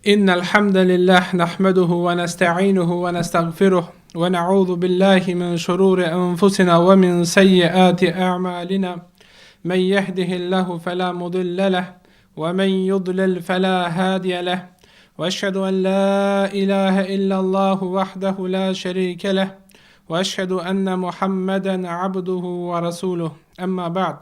إن الحمد لله نحمده ونستعينه ونستغفره ونعوذ بالله من شرور أنفسنا ومن سيئات أعمالنا من يهده الله فلا مضل له ومن يضلل فلا هادي له وأشهد أن لا إله إلا الله وحده لا شريك له وأشهد أن محمدا عبده ورسوله أما بعد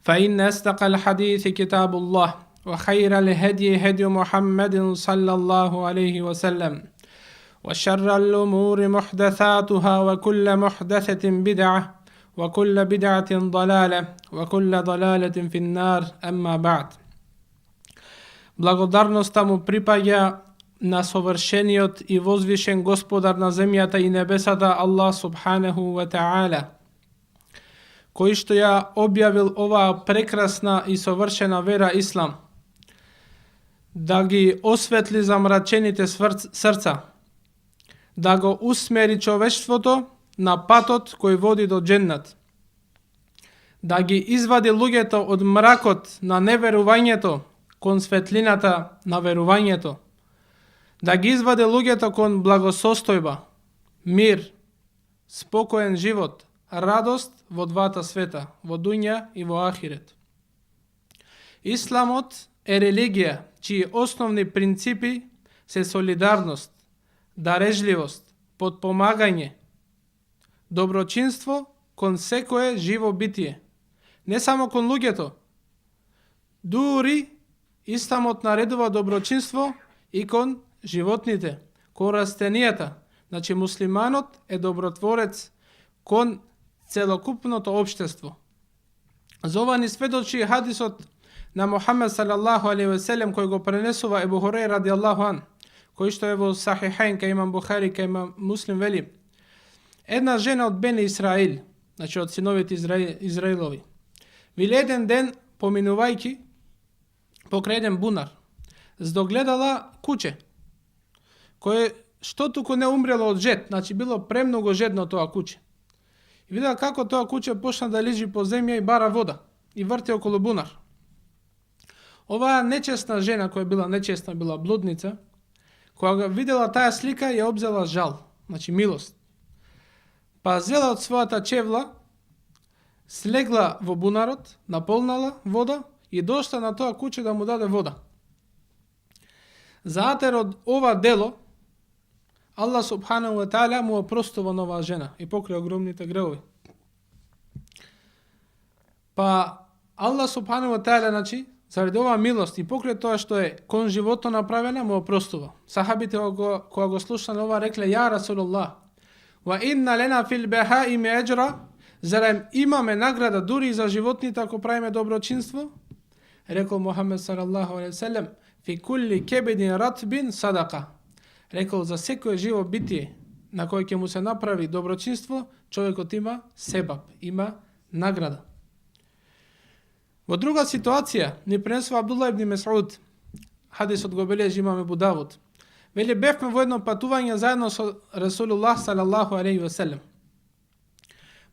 فإن أصدق الحديث كتاب الله وخير الهدي هدي محمد صلى الله عليه وسلم وشر الأمور محدثاتها وكل محدثة بدعة وكل بدعة ضلالة وكل ضلالة في النار أما بعد. Благодарноста му припаѓа на совршениот и возвишен Господар на земјата и небесата Аллах субханаху ва та'ала, кој што ја објавил оваа прекрасна и совршена вера Ислам, да ги осветли замрачените срца, да го усмери човештвото на патот кој води до дженнат, да ги извади луѓето од мракот на неверувањето кон светлината на верувањето, да ги извади луѓето кон благосостојба, мир, спокоен живот, радост во двата света, во дуња и во ахирет. Исламот е религија чии основни принципи се солидарност, дарежливост, подпомагање, доброчинство кон секое живо битие, не само кон луѓето. Дури Исламот наредува доброчинство и кон животните, кон растенијата. Значи муслиманот е добротворец кон целокупното општество. За ова ни сведочи хадисот на Мухамед салаллаху алейхи ве селем, кој го пренесува Ебу Хурейра радијаллаху ан, кој што е во Сахихајн, кај имам Бухари, кај имам Муслим, вели: една жена од Бени Исраил, значи од синовите Израилови, вели еден ден поминувајќи покрај еден бунар, здогледала куче, кое што туку не умрело од жед, значи било премногу жедно тоа куче. И видела како тоа куче почна да лежи по земја и бара вода и врти околу бунар. Оваа нечесна жена, која била нечесна, била блудница, која го видела таа слика, ја обзела жал, значи милост. Па зела од својата чевла, слегла во бунарот, наполнала вода и дошла на тоа куче да му даде вода. Заатер од ова дело, Аллах субханаху ва та'ала му опростува на оваа жена и покри огромните гревови. Па Аллах субханаху ва та'ала, значи, заради оваа милост и покри тоа што е кон живото направена, му опростува. Сахабите кога го слушнале ова рекле: ја Расулуллах, ва инна лена фил бахаими аджра, зарем имаме награда дури за животните ако правиме доброчинство? Рекол Мухамед салаллаху алейхи ве селем: фи кулли кебедин ратбин садака. Рекол, за секое живо битие на кој ќе му се направи доброчинство, човекот има себаб, има награда. Во друга ситуација ни пренесува Абдулла ибн Месуд, хадисот го бележи имам Ебу Давуд. Вели, бевме во едно патување заедно со Расулуллах салаллаху алейхи ве селем.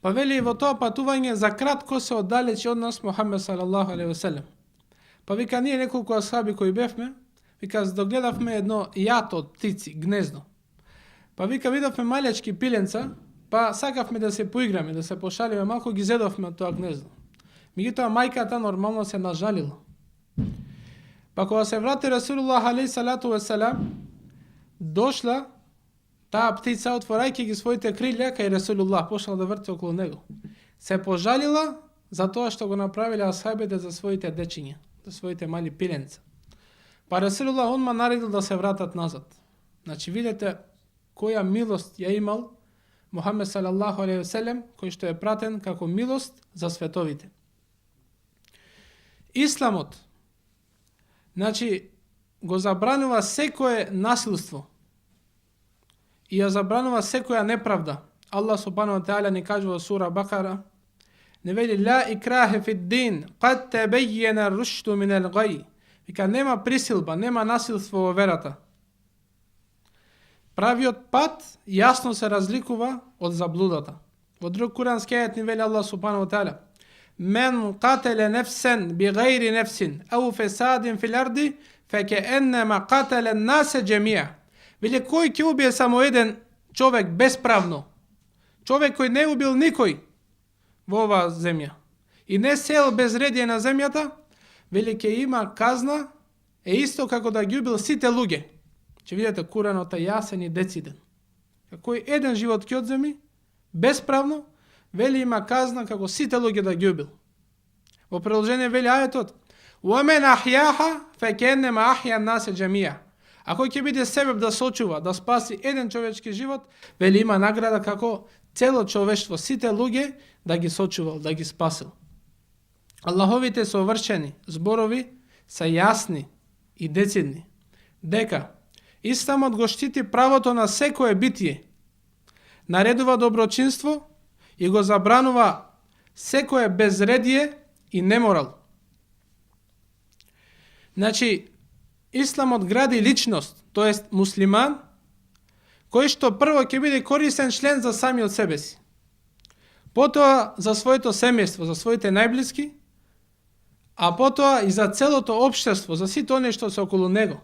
Па вели, во тоа патување за кратко се оддалечи од нас Мухамед салаллаху алейхи ве селем. Па вика, ние неколку асхаби кои бевме, вика, догледавме едно јато од птици, гнездо. Па вика, видовме малечки пиленца, па сакавме да се поиграме, да се пошалиме малку, ги зедовме од тоа гнездо. Меѓутоа мајката нормално се нажалила. Па кога се врати Расулуллах алейхи салату ва салам, дошла таа птица, отворајќи ги своите крилја кај Расулуллах, почнала да врти околу него. Се пожалила за тоа што го направиле асхабите за своите дечиња, за своите мали пиленца. Па Расулуллах онма наредил да се вратат назад. Значи видете која милост ја имал Мухамед салаллаху алейхи ве селем, кој што е пратен како милост за световите. Исламот, значи, го забранува секое насилство и ја забранува секоја неправда. Аллах субханаху ва та'ала ни кажува во сура Бакара, не вели: ла икрахе фид дин, кад тебејена рушду минел гай. Вика, нема присилба, нема насилство во верата. Правиот пат јасно се разликува од заблудата. Во друг курански ајет ни вели Аллах субханаху ва та'ала: Men qatele nefsen bi gajri nefsin au fesadin fil ardi فَكَأَنَّمَا قَتَلَ النَّاسَ جَمِيعًا. Вели, кој ќе убие само еден човек безправно, човек кој не убил никој во оваа земја и не сел безредие на земјата, вели ќе има казна, е исто како да ги убил сите луѓе. Че видите, Куранот е јасен и дециден. Кој еден живот ќе одземи, безправно, вели има казна како сите луѓе да ги убил. Во продолжение вели ајетот: وَمَنْ أَحْيَاهَا فَكَأَنَّمَا أَحْيَا النَّاسَ جَمِيعًا. А кој ќе биде себеб да сочува, да спаси еден човечки живот, вели има награда како цело човештво, сите луѓе да ги сочувал, да ги спасил. Аллаховите совршени зборови се јасни и децидни, дека Исламот го штити правото на секое битие, наредува доброчинство и го забранува секое безредие и неморал. Значи, Исламот гради личност, тоест муслиман, кој што прво ќе биде корисен член за самиот себе си, потоа за своето семејство, за своите најблиски, а потоа и за целото општество, за сите оние што се околу него.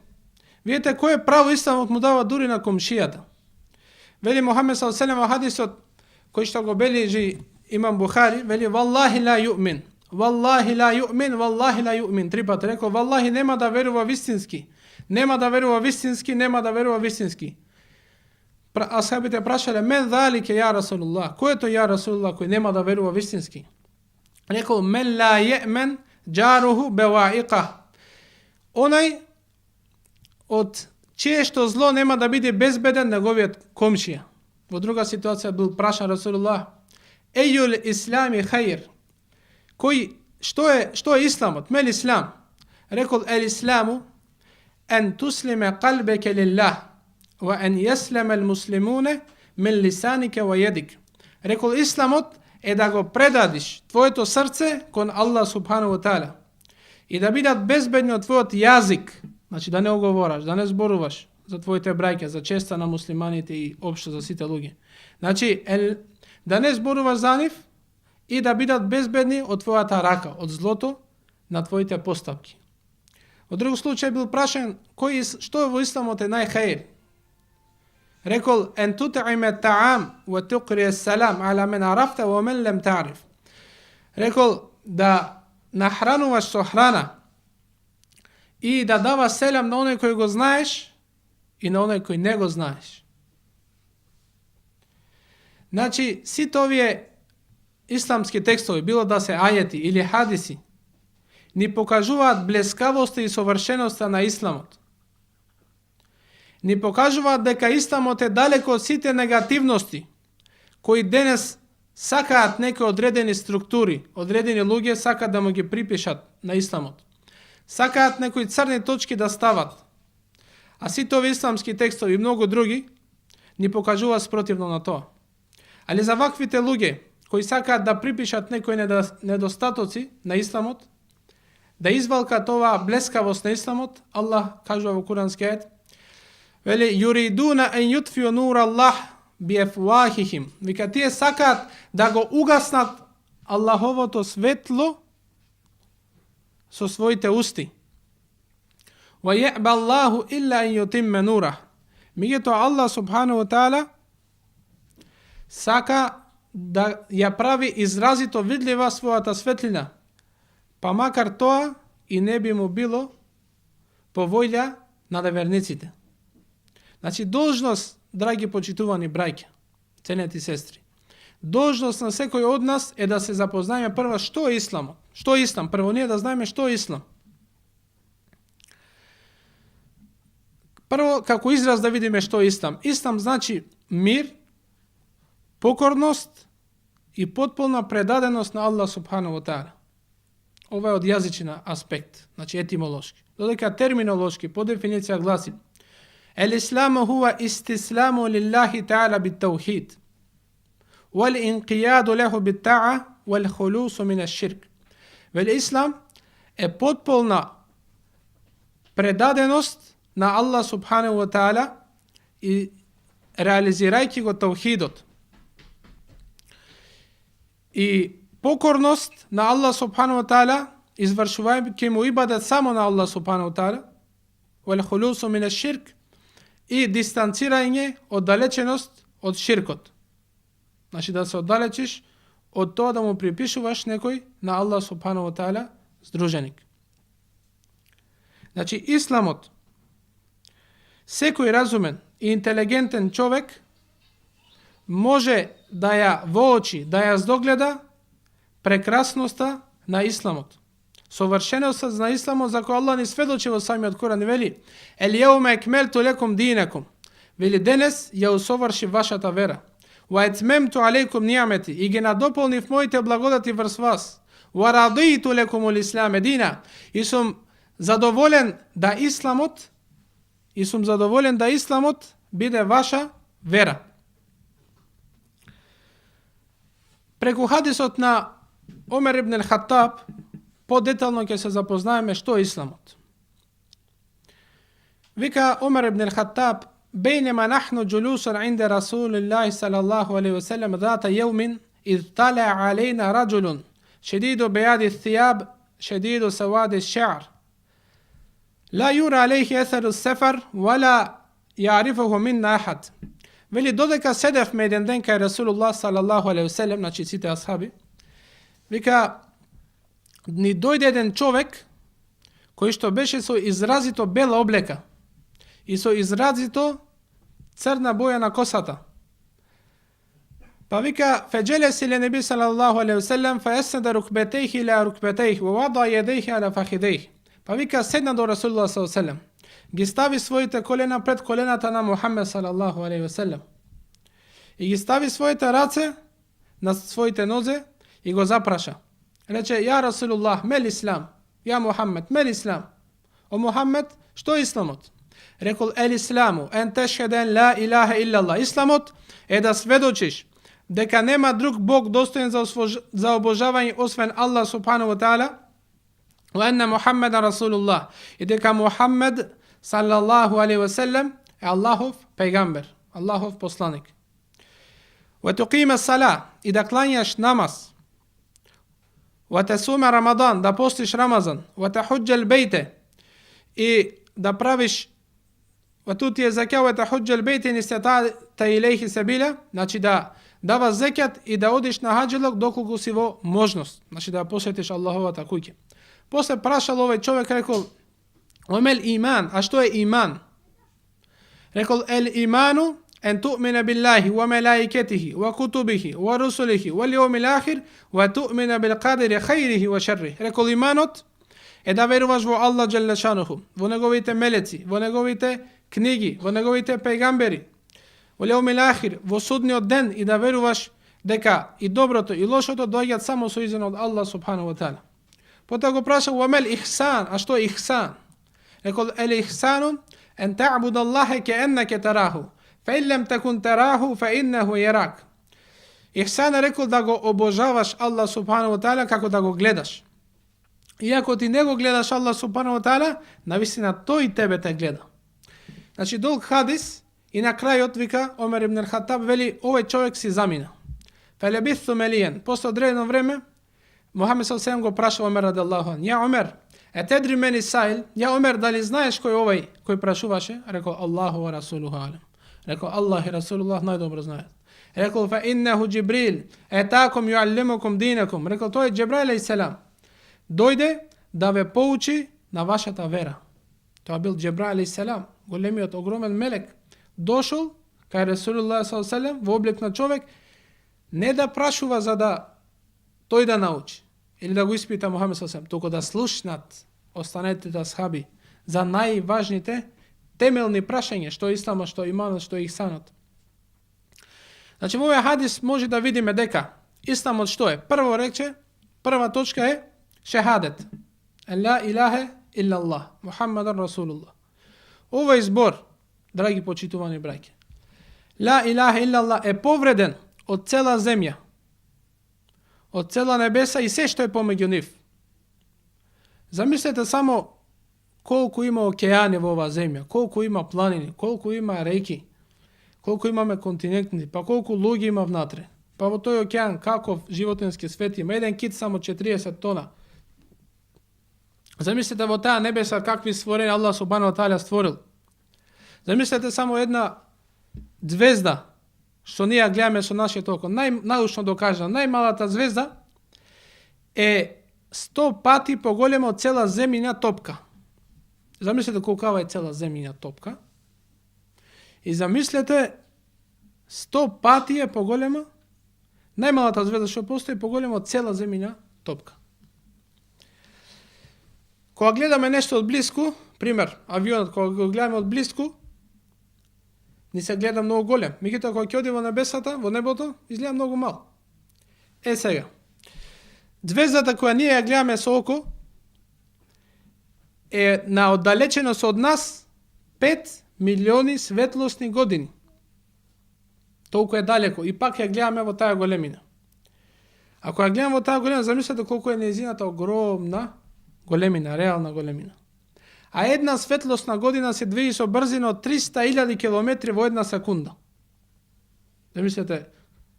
Видите кое право Исламот му дава дури на комшијата. Вели Мухамед саллаллаху алейхи ва саллем хадисот кој што го бележи имам Бухари, вели валлахи ла юъмин, валлахи ла юъмин, валлахи ла юъмин. Три пати рекол валлахи нема да верува вистински, нема да верува вистински, нема да верува вистински. Асхабите прашале мен залике ја Расулуллах, кој е тој ја Расулуллах кој нема да верува вистински? Рекол мен ла јемен джаруху беваиqa. Онај од чие што зло нема да биде безбеден неговиот комшија. Во друга ситуација бил прашан Расулуллах: Ејул ислами хаир. Што е исламот? Мел ислам? Рекол ел исламу ен туслиме қалбеке лиллах ва ен јеслеме ал муслимуне мин лисанике ва једик. Рекол исламот е да го предадиш твоето срце кон Аллах субхану ва таала и да бидат безбедни од твојот јазик, значи да не оговораш, да не зборуваш за твоите браќа, за честа на муслиманите и општо за сите луѓе. Значи да не зборуваш за нив и да бидат безбедни од твојата рака, од злото на твоите постапки. Во друг случај бил прашан што во исламот е најхаир. Рекол ен тутиме таам ва туқри салам ала мен арафта ва мен лем та'риф. Рекол да нахрануваш со храна и да дава селам на оној кој го знаеш и на оној кој не го знаеш. Значи, сите овие исламски текстови, било да се ајети или хадиси, ни покажуваат блескавоста и совршеноста на исламот. Ни покажуваат дека исламот е далеко од сите негативности кои денес сакаат некои одредени структури, одредени луѓе сакаат да му ги припишат на исламот. Сакаат некои црни точки да стават. А сите овие исламски текстови и многу други ни покажуваат спротивно на тоа. Али за ваквите луѓе кои сакаат да припишат некои недостатоци на исламот, да извалкат оваа блескавост на исламот, Аллах кажува во курански ајет: вели юридуна ен јутфиу нур Аллах би ефвахихим. Вика тие сакаат да го угаснат Аллаховото светло со своите усти. Ва је'ба Аллаху илла ен јутимме нура. Меѓутоа Аллах субхану ва таала сака да ја прави изразито видлива својата светлина, па макар тоа и не би му било по воља на неверниците. Значи, должност, драги почитувани браќа, ценети сестри, должност на секој од нас е да се запознаеме прво што е исламот. Што е ислам? Прво ние да знаеме што е ислам. Прво, како израз да видиме што е ислам. Ислам значи мир, покорност и потполна предаденост на Аллах субхану ва таала. Ова е од јазичен аспект, значи етимолошки. Додека терминолошки, по дефиниција гласи: Ел-исламу хуа истисламу лиллахи таала бит-таухид, вал-инқияду леху бит-та'a, вал-хулусу мин аш-ширк. Ислам е потполна предаденост на Аллах субхану ва таала и реализирајќи го таухидот. И покорност на Аллах субхану ва таала, извршувајќи му ибадет само на Аллах субхану ва таала, wal khulusu min ash-shirk, i distanciranje, oddalečenost od širkot. Znači da se oddalečiš od to da mu pripišuvaš nekoj na Allah subhanahu wa ta'ala združenik. Znači islamot, sekoj razumen i inteligenten čovjek može da ja voći, da ja zdogleda prekrasnosta na islamot. Savršenost na islamot za koju Allah ni svedočevo sami od Kur'ana veli: El jevme ekmeltu lekum dinekum. Veli danas ja usavršim vašata vera. Wa etmemtu alejkum ni'meti, i ga nadopolniv mojte blagodati vrs vas. Wa raditu lekum al-islam dina, i sam zadovoljen da islamot bude vaša vera. Preko hadisot na Omer ibn al-Khattab podetaljno će se zapoznajeme što je islamot. Vika Omer ibn al-Khattab: بينما نحن جلوس عند رسول الله صلى الله عليه وسلم ذات يوم إذ طلع علينا رجل شديد بياض الثياب شديد سواد الشعر لا يرى عليه أثر السفر ولا يعرفه منا أحد. Veli dodeka sedef me jedan den kaj Rasulullah sallallahu alaihi wasallam, znači cite ashabi, vika ni dojde jedan čovjek koji što beše su izrazito bela obleka i su izrazito crna boja na kosata. Pa vika feđelesi li nebi sallallahu alaihi wasallam fa esnada rukbetejhi ila rukbetejhi wa vada jedejhi ala fahidejhi. Pa vika sedna do Rasulullah sallallahu alaihi wasallam, gi stavi svojite kolena pred kolenata na Muhammed sallallahu alaihi wasallam i gi stavi svojite race na svojite noze i go zapraša. Reče: ja Rasulullah, mel islam, ja Muhammed, mel islam. O Muhammed, što je islamot? Rekol: el islamu en tešheden la ilaha illallah. Islamot je da svedočiš deka nema drug Bog dostojen za obožavanje osven Allah subhanahu wa ta'ala, wa anna Muhammedan Rasulullah, i deka Muhammed sallallahu alaihi wa sallam je Allahov pejgamber, Allahov poslanik. Wa tuqima salah, i da klanjaš namaz. Wa tasuma Ramadan, da postiš Ramazan. Wa tahujjal bejte, i da praviš وَتُوتِيَ زَكَاءَ وَتَحُجَّ الْبَيْتِ إِنِ اسْتَطَعْتَ إِلَيْهِ سَبِيلًا, znači da davaš zekat i da odiš na hadžilog dokoliko si vo možnost, znači da posjetiš Allahovata kuće. Posle prašal ovaj čovjek, rekao: omel iman, a što je iman? Rekao: el imanu en tu'mina billahi wa malaikatihi wa kutubihi wa rusulihi wal yawmil akhir wa tu'mina bil qadri khairihi wa sharrihi. Rekao: imanot je da verovaš vo Allah dželle šanuhu, vo njegovite meleci, vo njegovite knjigi, vo njegovite pejgamberi, vo yawmil akhir, vo sudni den, i da verovaš deka i dobroto i lošoto dođat samo su izvan od Allah subhanahu wa ta'ala. Potom go prašao: omel ihsan, a što je ihsan? Rekao: el ihsanu en ta'bud Allahe ke enneke tarahu, fa in lam takun tarahu fa innahu yarak. Ihsan je rekao da go obožavaš Allah subhanahu wa ta'ala kako da go gledaš. Iako ti nego gledaš Allah subhanahu wa ta'ala, navistina to i tebe te gleda. Znači dug hadis, i na kraju otvika Omer ibn al-Khattab veli: ovaj čovjek si zamina. Felebithu melijen. Posle određeno vreme, Muhammed s.a.v. go prašao Omer radijallahu an: ja Omer, etedri meni sail, ja Omer, da li znaš ko je ovaj koji prašuvaše? Rekao: Allahu wa rasuluhu alam. Rekao: Allah i Rasulullah najdobro znaju. Rekao: fa innehu Džibril etakum yuallimukum dinakum. Rekao: to je Džibrail a.s. dojde da ve pouči na vašata vera. To je bil Džibrail a.s. golemiot, ogromen melek. Došao kaj Rasulullah s.a.v. v oblik na čovjek, ne da prašuva za da to da nauči ili da go ispita Muhammed s.a.v. toko da slušnat ostanete da ashabi za najvažnije temeljni prašanje, što je islama, što je iman, što je ihsanot. Znači ovaj hadis može da vidime deka islamot što je. Prvo reče, prva točka je šehadet. La ilaha illa Allah, Muhammadan Rasulullah. Ovaj zbor, dragi počituvani brajke, la ilaha illa Allah je povreden od cela zemlja, od cela nebesa i sve što je pomeđu njih. Zamislite samo koliko ima okeane u ova zemlja, koliko ima planine, koliko ima reki, koliko imamo kontinenti, pa koliko lugi ima vnatre. Pa u toj okean, kakov životinski svet ima. Jedan kit samo 40 tona. Замислете во таа небеса какви створени Аллах субхану ва таала створил. Замислете само една звезда, што ние гледаме со нашето око, научно докажано, најмалата звезда е 100 пати поголема од цела земјина топка. Замислете колкава е цела земјина топка. И замислете 100 пати е поголема, најмалата звезда што постои поголема од цела земјина топка. Кога гледаме нешто од блиску, пример, авионот, кога го гледаме од блиску, ни се гледа многу голем. Меѓутоа кога ќе оди во небесата, во небото, изгледа многу мал. Сега, звездата која ние ја гледаме со око е на оддалеченост од нас 5 милиони светлосни години. Толку е далеко и пак ја гледаме во таа големина. Ако ја гледаме во таа големина, замислете колку е нејзината огромна големина, реална големина. А една светлосна година се движи со брзина од 300.000 километри во една секунда. Замислете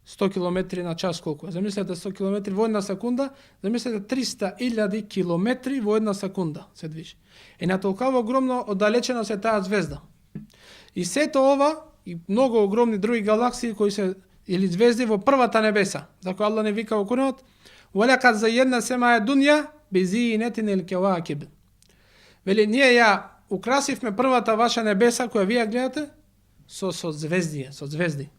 100 километри на час колку е. Замислете 100 километри во една секунда, замислете 300.000 километри во една секунда се движи. И на толкова огромно оддалечена се таа звезда. И сето ова и многу огромни други галаксии кои се или звезди во првата небеса. За која Аллах не вика во Куранот: "Валакад зајенна сема дуња бизинетин ел-кевакиб." Вели, ние ја украсивме првата ваша небеса која вие гледате со звезди.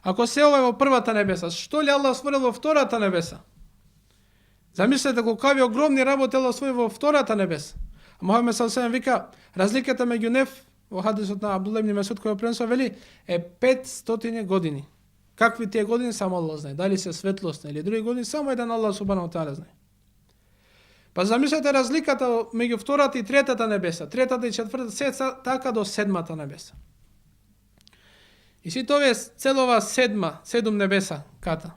Ако се ова е во првата небеса, што ли Аллах створил во втората небеса? Замислете колкави огромни работи Аллах створил во втората небеса. Мухамед ﷺ вика, разликата меѓу нев во хадисот на Абдулла ибн Месуд кој пренесува, вели, е 500 години. Какви тие години само Аллах знае, дали се светлосни или други години, само еден Аллах субхану ва таала знае. Па замислете разликата меѓу втората и третата небеса, третата и четвртата, се така до седмата небеса. И сите овие целова седум небеса ката.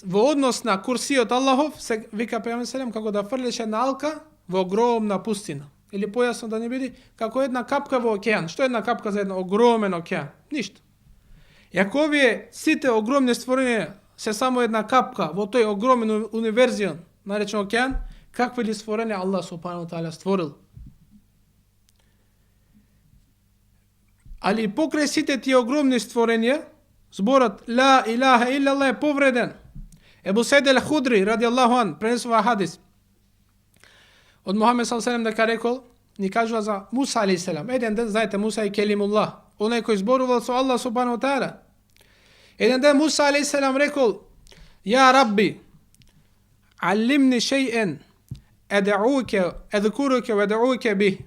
Во однос на курсиот Аллахов, се вика пејамбер селем како да фрлиш една алка во огромна пустина. Или појасно да не биде, како една капка во океан. Што е една капка за еден огромен океан? Ништо. И ако овие сите огромни створенија се само една капка во тој огромен универзион, наречен океан, какви ли створенија Аллах субхану ва таала створил? Али покрај сите тие огромни створенија, зборот ла илаха иллаллах е повреден. Ебу Саид ел-Худри ради Аллаху ан пренесува хадис од Мухамед ﷺ дека рекол, ни кажува за Муса алейхиссалам. Еден ден, знаете, Муса е келимуллах, онај кој зборувал со Аллах субхану ва таала. Еден ден Муса алейхиссалам рекол: "Ја Рабби, алlimni shay'an ad'uka wa ad'uka bih."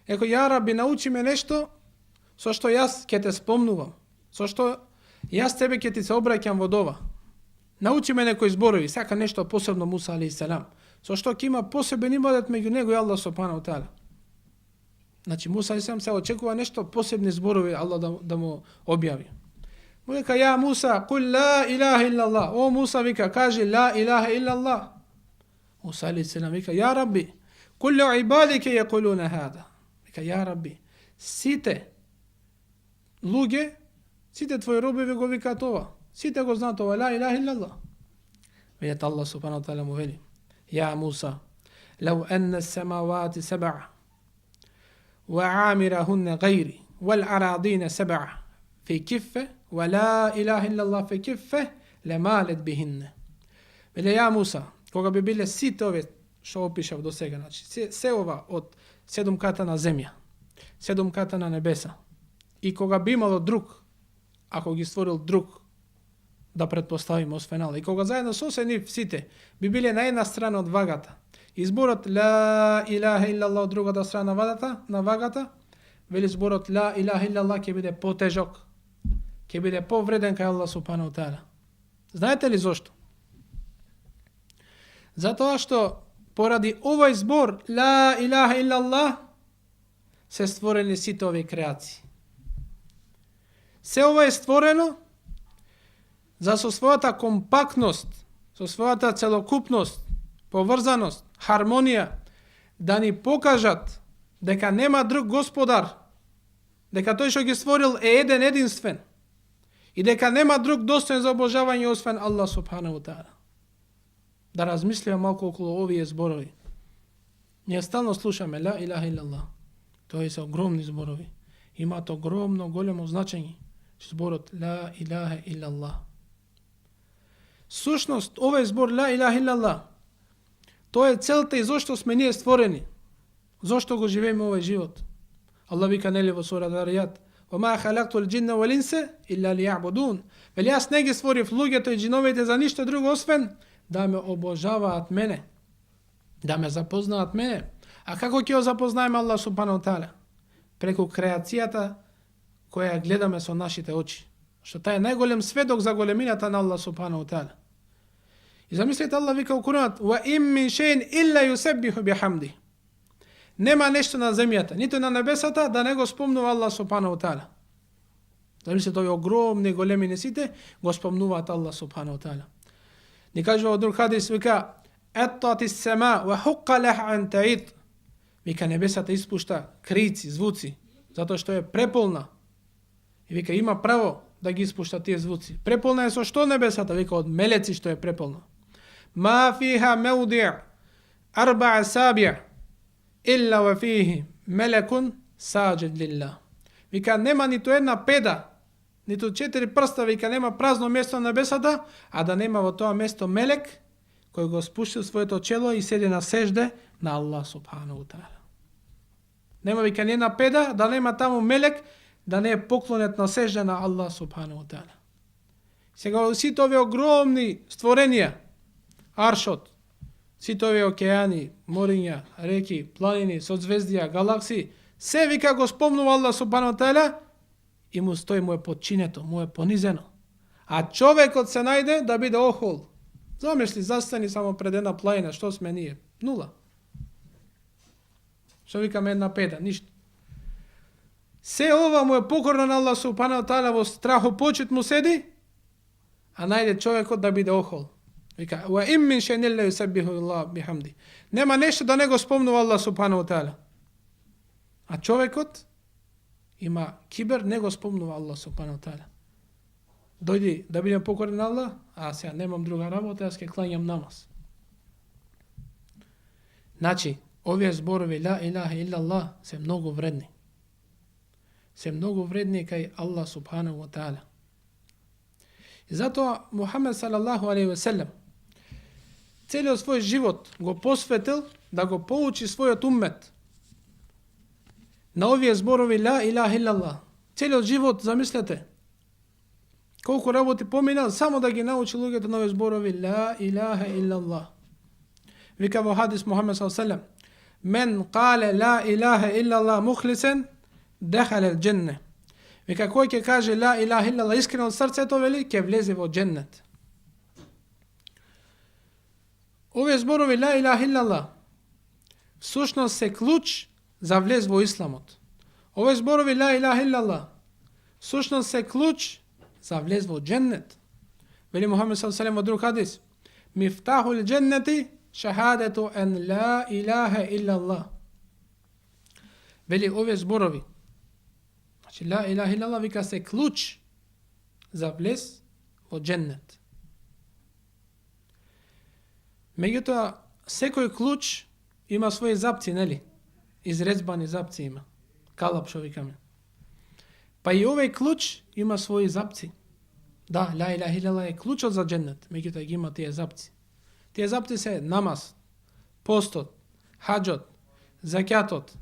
Еко, ја Рабби, научи ме нешто со што јас ќе те спомнувам, со што јас тебе ќе ти се обраќам во дова. Научи ме некои зборови, сака нешто посебно Муса алейхиссалам, со што ќе има посебен ибадет меѓу него и Аллах субхану ва таала. Значи Муса алейхиссалам се очекува нешто посебни зборови Аллах да му објави. Му вика: "Ја Муса, кул ла илаха иллаллах." О Муса, вика, кажи ла илаха иллаллах. Муса алейхиссалам вика: "Ја Рабби, куллу ибадика јакулуна хада." Вика: "Ја Рабби, сите луѓе, сите твои робови го викаат ова. Сите го знаат ова, ла илаха иллаллах." Видете, Аллах субхану ва таала му вели: "Ја Муса, лау анна as-samawati sab'a wa 'amirahunna ghayri wal aradina sab'a fi kiffa wa la ilaha illallah fi kiffa lamalat bihinna." Вели, ја Муса, кога би биле сите овие што опишав до сега, значи се ова од 7 ката на земја, 7 ката на небеса, и кога би имало друг, ако ги створил друг, да предпоставиме освен Аллах, и кога заедно со се нив сите би биле на една страна од вагата, и зборот ла илаха иллаллах од другата страна на вагата, вели зборот ла илаха иллаллах ќе биде потежок, ќе биде повреден кај Аллах субхану ва таала. Знаете ли зошто? Затоа што поради овој збор ла илаха иллаллах се створени сите овие креации. Се ова е створено за со својата компактност, со својата целокупност, поврзаност, хармонија, да ни покажат дека нема друг господар, дека тој што ги створил е еден единствен и дека нема друг достоен за обожавање освен Аллах субхану ва таала. Да размислиме малку околу овие зборови. Ние стално слушаме ла илаха илlallah. Тоа се огромни зборови. Имаат огромно големо значење. Зборот ла илаха илlallah. Сушност, овој збор ла илаха илlallah, тоа е целта и зошто сме ние створени. Зошто го живееме овој живот. Allah вика нели во сура Даријат: "Вама халакту ал-джинна вал-инса илла лијабудун." Вели јас не ги створив луѓето и џиновите за ништо друго освен да ме обожаваат мене, да ме запознаат мене. А како ќе го запознаеме Аллах субхану таала? Преку креацијата која гледаме со нашите очи. Што тај е најголем сведок за големината на Аллах субхану таала. И замислете, Аллах вика во Куранот: "Ва им мин шејин илла юсеббиху бихамди." Нема нешто на земјата, ниту на небесата да не го спомнува Аллах субхану таала. Замислете, овие огромни големини сите го спомнуваат Аллах субхану таала. Ни кажува во друг хадис, вика: "Аттати сема ва хукка лаха ан таид." Вика небесата испушта крици, звуци, затоа што е преполна. И вика има право да ги испушта тие звуци. Преполна е со што небесата? Вика од мелеци што е преполна. Ма фиха меуди' арба'a саби' илла ва фихи мелекун саджид лилlah. Вика нема ниту една педа, ниту 4 прста, вика нема празно место на небесата, а да нема во тоа место мелек кој го спуштил своето чело и седи на сежде на Аллах субхану таала. Нема вика ни една педа да нема таму мелек да не е поклонет на сежда на Аллах субхану таала. Сега сите овие огромни створенија, аршот, сите овие океани, мориња, реки, планини, соцзвездија, галакси, се вика го спомнува Аллах субхану таала и му стои, му е подчинето, му е понизено. А човекот се најде да биде охол. Замисли, застани само пред една планина, што сме ние? Нула. Што викаме една педа? Ништо. Се ова му е покорно на Аллах субхану таала, во страхо почит му седи, а најде човекот да биде охол. Вика: "Ва им мин шејин илла юсеббиху Аллах бихамди." Нема нешто да не го спомнува Аллах субхану таала. А човекот има кибер, не го спомнува Аллах субхану таала. Дојди да бидем покорни на Аллах, а сега немам друга работа, јас ќе клањам намаз. Значи, овие зборови ла илаха илlallah се многу вредни. Се многу вредни кај Аллах субхану ва таала. И затоа Мухамед салаллаху алейхи ве селем целиот свој живот го посветил да го поучи својот уммет на овие зборови ла илаха илlallah. Целиот живот, замислете, колку работи поминал само да ги научи луѓето на овие зборови ла илаха илlallah. Вика во хадис Мухамед салаллаху алейхи ве селем: "Мен кале ла илаха илlallah мухлисен дехале ал-џенне." Вика кој ќе каже ла илаха илlallah искрено од срцето, вели, ќе влезе во џеннет. Овие зборови ла илаха илlallah всушност се клуч за влез во исламот. Овие зборови ла илаха илlallah всушност се клуч за влез во џеннет. Вели Мухамед саллаллаху алейхи ве селем во друг хадис: "Мифтахул џеннети шахадету ан ла илаха илlallah." Вели овие зборови, значи ла илаха илlallah вика се клуч за влез во џеннет. Меѓутоа, секој клуч има своји запци, нели? Изрезбани запци има. Калап што викаме. Па и овој клуч има своји запци. Да, ла илаха илlallah е клучот за џеннет, меѓутоа ги има тие запци. Тие запци се намаз, постот, хаџот, закјатот,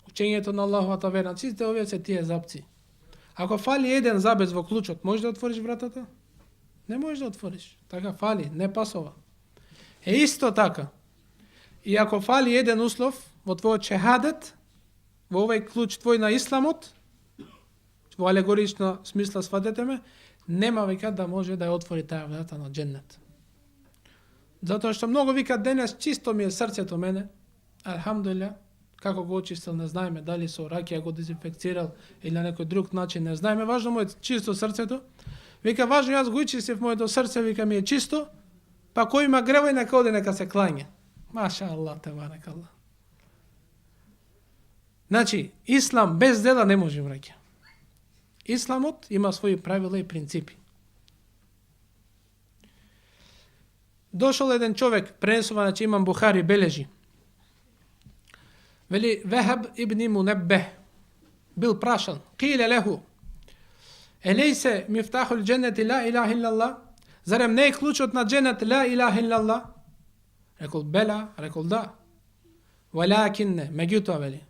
учењето на Аллаховата вера. Сите овие се тие запци. Ако фали еден забез во клучот, можеш да отвориш вратата? Не можеш да отвориш. Така фали, не пасова. Е исто така. И ако фали еден услов во твојот шехадет, во овој клуч твој на исламот, во алегорична смисла сватете ме, нема вика да може да ја отвори таа врата на џеннет. Затоа што многу викат денес чисто ми е срцето мене, алхамдулилlah, како го очистил не знаеме, дали со ракија го дезинфекцирал или на некој друг начин не знаеме, важно му е чисто срцето. Вика важно јас го очистив моето срце, вика ми е чисто, па кој има грева и нека оде нека се клања. Маша Аллах тебарак Аллах. Значи, ислам без дела не може враќа. Исламот има своји правила и принципи. Дошол еден човек, пренесува, значи имам Бухари бележи. Вели Вехаб ибн Мунеббех бил прашан. Киле леху. Елейсе мифтахул дженнети ла илаха иллаллах. Зарем не е клучот на дженнет ла илаха иллаллах? Рекол бела, рекол да. Валякинне, меѓутоа вели.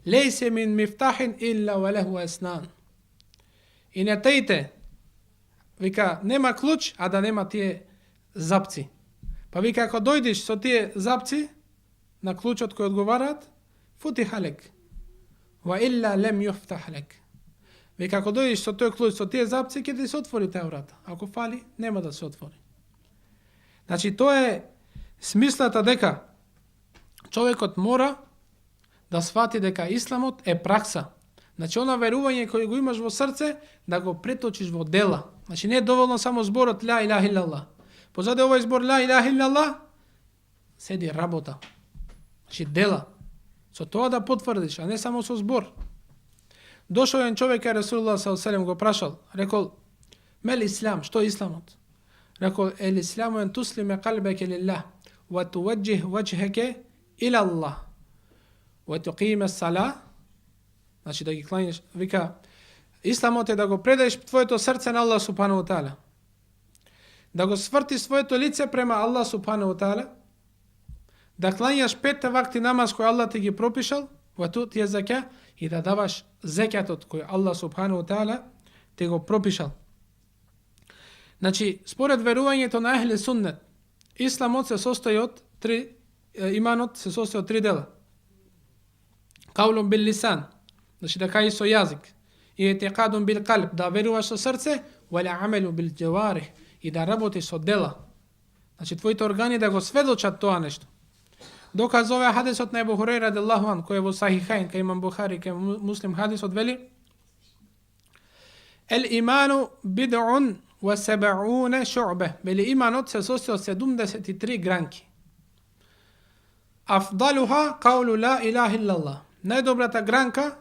Лейсе мин мифтахин илла валеху еснан. И не тејте, вика, нема клуч, а да нема тие запци. Па вика, ако дојдеш со тие запци, на клучот кој одговараат, футиха лек. Ва илла лем юфтах лек. Вика, ако дојдеш со тој клуч, со тие запци, ќе ти се отвори таа врата. Ако фали, нема да се отвори. Значи, тоа е смислата дека човекот мора да свати дека исламот е пракса. Значи, она верување кој го имаш во срце, да го преточиш во дела. Значи, не е доволно само зборот ла илаха иллаллах. Позади овој збор ла илаха иллаллах, седи работа. Значи, дела. Со тоа да потврдиш, а не само со збор. Дошол еден човек кај Расулуллах саллаллаху алейхи ва селем го прашал, рекол: "Мел ислам, што е исламот?" Рекол: "Ел исламу ен туслиме калбеке лиллах, ва туwajjih wajhaka ила Аллах, ва туқиме ссала." Значи да ги кланиш, вика, исламот е да го предадеш твоето срце на Аллах субхану ва таала. Да го свртиш своето лице према Аллах субхану ва таала. Да кланјаш 5 вакти намаз кој Аллах ти ги пропишал, ва ту ти е зака, и да даваш зекјатот кој Аллах субхану ва таала ти го пропишал. Значи, според верувањето на Ахли Суннет, исламот се состои од иманот се состои од 3 дела. Каулун бил лисан, значи да кажеш со јазик, и етикадун бил калб, да веруваш со срце, валя амелу бил џаварих, и да работиш со дела. Значи, твоите органи да го сведочат тоа нешто. Доказ овој хадисот на Ебу Хурейра радијаллаху ан, кој е во Сахихаин, кај имам Бухари, кај Муслим хадисот вели: "Ел иману бид'ун ва саб'уна шу'ба." Вели иманот се состои од 73 гранки. Афдалуха каулу ла илаха иллаллах. Најдобрата гранка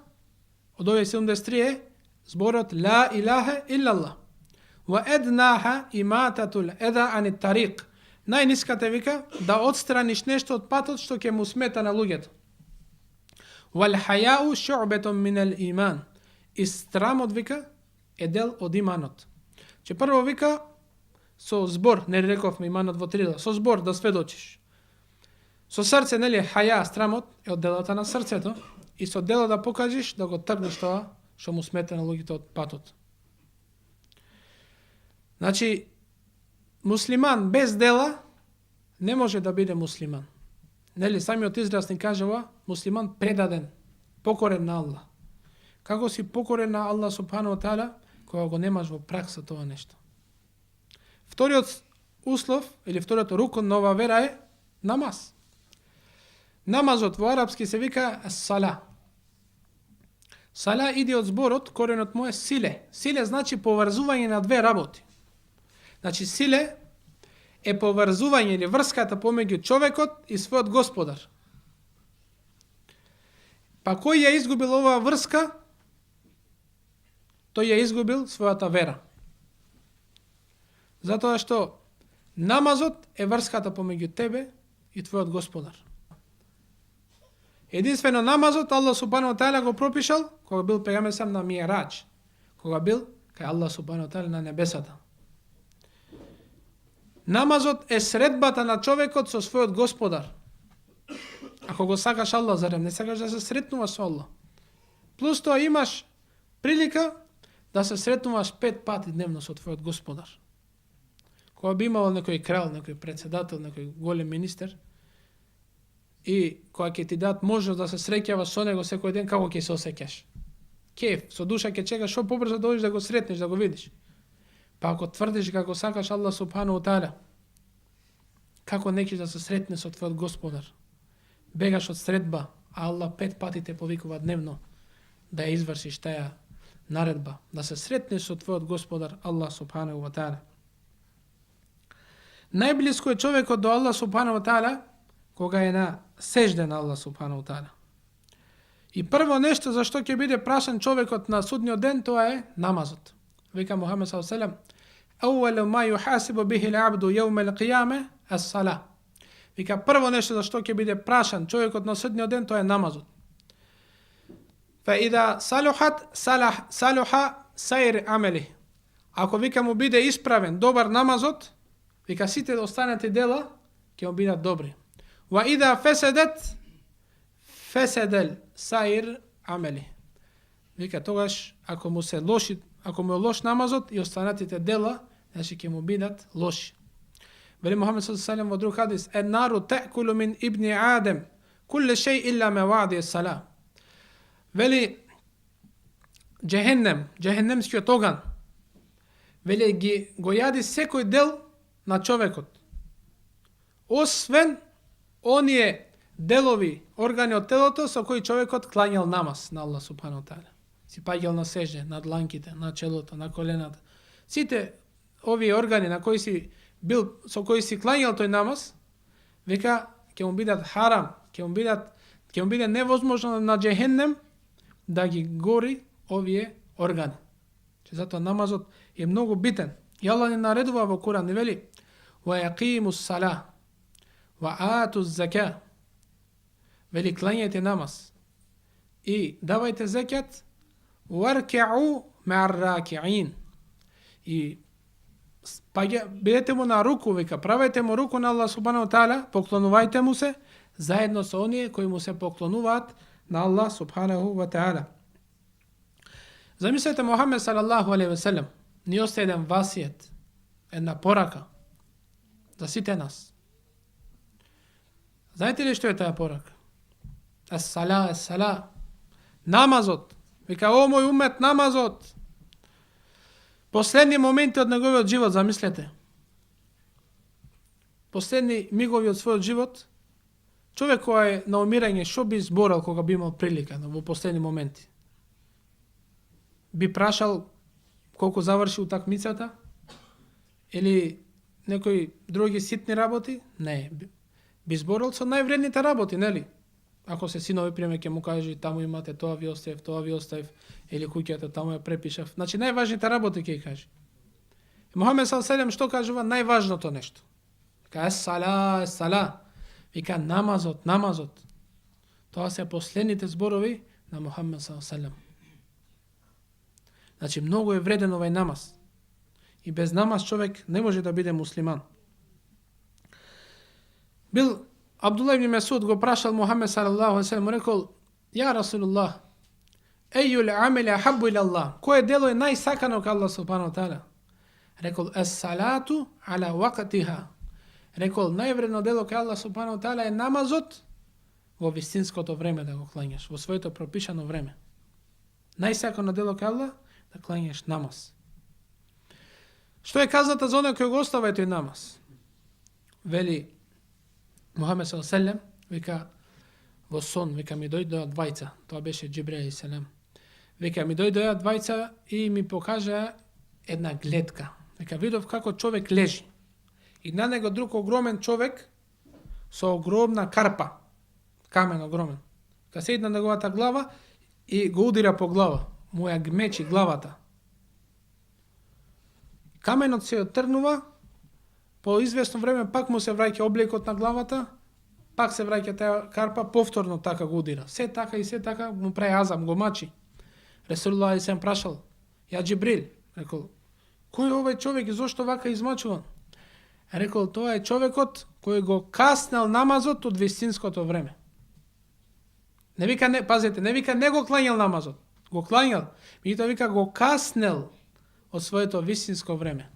од овие 73 е зборот ла илаха иллаллах. Ва еднаха имататул еда ани тариq. Најниската вика да отстраниш нешто од патот што ќе му смета на луѓето. Вал хајау шу'бетун минал иман. И страмот вика е дел од иманот. Че прво вика со збор, не рековме иманот во 3 дела, со збор да сведочиш. Со срце, нели, хаја, страмот е од делата на срцето, и со дело да покажеш да го тргнеш тоа што му смета на луѓето од патот. Значи, муслиман без дела не може да биде муслиман. Нели, самиот израз ни кажува, муслиман предаден, покорен на Аллах. Како си покорен на Аллах субхану ва таала, кога го немаш во пракса тоа нешто. Вториот услов, или вториот рукон на оваа вера е намаз. Намазот во арапски се вика сала. Сала иде од зборот, коренот му е силе. Силе значи поврзување на 2 работи. Значи силе е поврзување или врската помеѓу човекот и својот господар. Па кој ја изгубил оваа врска, тој ја изгубил својата вера. Затоа што намазот е врската помеѓу тебе и твојот господар. Единствено намазот Аллах субхану ва таала го пропишал кога бил пегамбер сам на Мијраџ, кога бил кај Аллах субхану ва таала на небесата. Намазот е средбата на човекот со својот господар. Ако го сакаш Аллах, зарем не сакаш да се сретнуваш со Аллах. Плюс тоа имаш прилика да се сретнуваш 5 пати дневно со твојот господар. Кога би имал некој крал, некој председател, некој голем министер, и кога ќе ти дадат можност да се среќаваш со него секој ден, како ќе се осеќаш? Кеф, со душа ќе чекаш што побрзо да одиш да го сретнеш, да го видиш. Па ако тврдиш како сакаш Аллах субхану ва таала, како не ќе да се сретнеш со твојот господар? Бегаш од средба, а Аллах 5 пати те повикува дневно да ја извршиш таа наредба, да се сретнеш со твојот господар Аллах субхану ва таала. Најблиско е човекот до Аллах субхану ва таала кога е на сежде на Аллах субхану ва таала. И прво нешто за што ќе биде прашан човекот на судниот ден, тоа е намазот. Вика Мухамед саллаллаху алейхи ва селем: "Ауалу ма юхасибу бихи ал-абду јаум ал-қијама ас-сала." Вика прво нешто за што ќе биде прашан човекот на судниот ден, тоа е намазот. فَإِذَا صَلُحَ سَيْرِ عَمَلِهِ. Ако вика му биде исправен, добар намазот, вика сите останати дела ќе му бидат добри. وَإِذَا فَسَدَ سَيْرِ عَمَلِهِ. Вика тогаш, ако му е лош намазот и останатите дела, значи ќе му бидат лоши. Вели Мухамед саллаллаху алейхи во друг хадис: "Ен-нару та'кулу мин ибни Адем кулле шей илла ма ва'ди ес-сала." Вели джехеннемскиот оган, вели го јади секој дел на човекот, освен оние делови, органи од телото со кои човекот клањал намаз на Аллах субхану таала. Си паѓал на сежде, на дланките, на челото, на колената. Сите овие органи на кои со кои си клањал тој намаз, века ќе му бидат харам, ќе му биде невозможно на джехеннем да ги гори овие органи. Затоа намазот е многу битен. И Аллах ни наредува во Куран и вели: "Ва яқиму ссала ва ату зека." Вели клањајте намаз и давајте зекјат, "Варке'у ма'ар раки'ин." И бидете му на руку, вика, правете му руку на Аллах субхану ва таала, поклонувајте му се заедно со оние кои му се поклонуваат на Аллах субханаху ва таала. Замислете, Мухамед салаллаху алейхи ве селем ни остави еден васиет, една порака за сите нас. Знаете ли што е таа порака? Ес-сала. Намазот. Вика: "О мој умет, намазот." Последни моменти од неговиот живот, замислете. Последни мигови од својот живот, човек кој е на умирање, што би зборал кога би имал прилика во последни моменти? Би прашал колку заврши утакмицата? Или некои други ситни работи? Не. Би зборал со највредните работи, нели? Ако се синови, пример, ќе му кажи: "Таму имате, тоа ви оставив, или куќата таму ја препишав." Значи најважните работи ќе кажи. Мухамед саллаллаху алейхи ве селем што кажува? Најважното нешто. Вика: "Ес-сала." Вика: намазот. Тоа се последните зборови на Мухамед саллаллаху алейхи ве селем. Значи многу е вреден овај намаз. И без намаз човек не може да биде муслиман. Бил Абдулла ибн Месуд го прашал Мухамед салаллаху алейхи ве селем, рекол: "Ја Расулуллах, ејул амели ахаббу иля Аллах." Кое дело е најсакано кај Аллах субхану ва таала? Рекол: "Ес-салату ала вақтиха." Рекол: највредно дело кај Аллах субхану ва таала е намазот во вистинското време да го клањаш, во своето пропишано време. Најсакано дело кај Аллах да клањаш намаз. Што е казната за оној кој го оставува тој намаз? Вели Мухамед саллаллаху алейхи ве селем, вика во сон, вика ми дојдоа двајца, тоа беше Џибраил алейхи селем. Вика ми дојдоа двајца и ми покажа една гледка. Вика видов како човек лежи и на него друг огромен човек со огромна карпа, камен огромен. Ка седна на неговата глава и го удира по глава, му ја гмечи главата. Каменот се отрнува, по известно време пак му се враќа облекот на главата, пак се враќа таа карпа, повторно така го удира. Се така му прави азам, го мачи. Ресулуллах алейхи селем прашал: "Ја Џибрил," рекол, "кој е овој човек и зошто вака измачуван?" Рекол: "Тоа е човекот кој го каснел намазот од вистинското време." Не вика не го клањал намазот, го клањал, меѓутоа вика го каснел од своето вистинско време.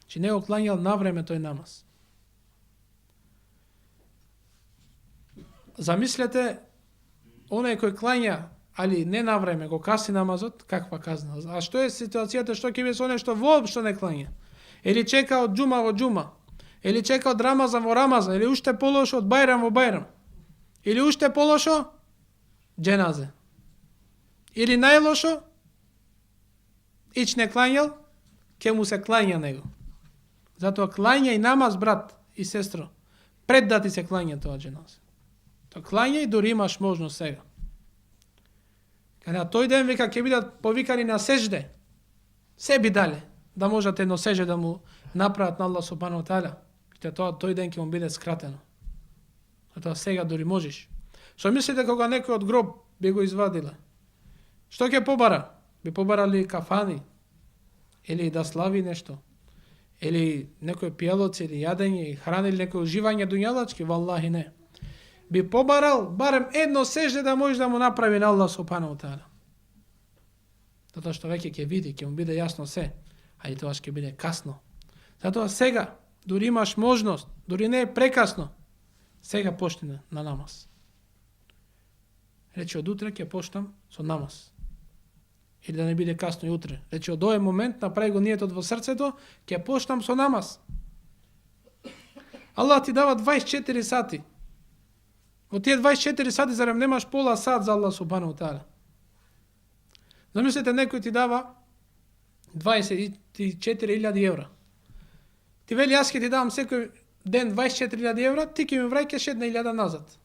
Че не го клањал на време тој намаз. Замислете, оној кој клања, али не на време, го касни намазот, каква казна? А што е ситуацијата, што ќе биде со оној што воопшто не клања? Или чека од џума во џума? Или чека од Рамазан во Рамазан? Или уште полошо од Бајрам во Бајрам? Или уште полошо џеназе? Или најлошо ич не клањал, ке му се клања него. Затоа клањај намаз, брат и сестро, пред да ти се клања тоа џеназе. Тоа клањај дори имаш можност сега. Каде тој ден вика ќе бидат повикани на сежде, се би дале, да можете едно сежде да му направат на Аллах субхану ва таала. Тој ден ќе му биде скратено. Затоа сега дори можеш. Што мислите кога некој од гроб би го извадила? Што ќе побара? Би побарали кафани, или да слави нешто, или некој пијалоци, или јадење, и храна, или некој уживање дуњалачки, валлахи не. Би побарал барем едно сежде да може да му направи на Аллах субханаху ва таала. Затоа што веќе ќе види, ќе му биде јасно се, а и тоа ќе биде касно. Затоа сега, дури имаш можност, дури не е прекасно, сега почни на намаз. Рече, од утре ќе почнам со намаз. Или да не биде касно и утре. Рече, од овој момент направи го ниетот во срцето, ќе почнам со намаз. Аллах ти дава 24 сати. Во тие 24 сати зарем немаш пола сат за Аллах субханаху ва таала. Замислете, некој ти дава 24.000 евра. Ти вели, јас ќе ти давам секој ден 24.000 евра, ти ќе ми враќаш 1.000 назад.